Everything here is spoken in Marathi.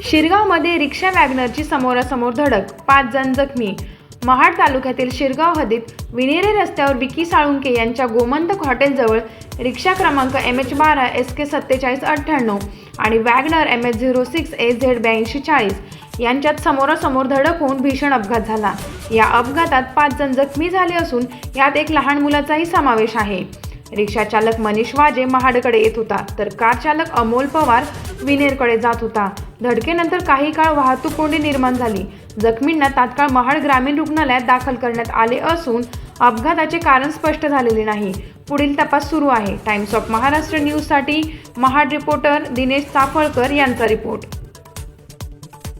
शिरगावमध्ये रिक्षा वॅगनरची समोरासमोर धडक, 5 जण जखमी। महाड तालुक्यातील शिरगाव हद्दीत विनेरे रस्त्यावर विकी साळुंके यांच्या गोमंतक हॉटेलजवळ रिक्षा क्रमांक MH12 SK 4798 आणि वॅगनर MH06 AZ 8240 यांच्यात समोरासमोर धडक होऊन भीषण अपघात झाला। या अपघातात 5 जण जखमी झाले असून यात एक लहान मुलाचाही समावेश आहे। रिक्षा चालक मनीष वाजे महाडकडे येत होता, तर कार चालक अमोल पवार विनेरकडे जात होता। धडकेनंतर काही काळ वाहतूक कोंडी निर्माण झाली। जखमींना तात्काळ महाड ग्रामीण रुग्णालयात दाखल करण्यात आले असून अपघाताचे कारण स्पष्ट झालेले नाही। पुढील तपास सुरू आहे। टाइम्स ऑफ महाराष्ट्र न्यूजसाठी महाड रिपोर्टर दिनेश चाफळकर यांचा रिपोर्ट।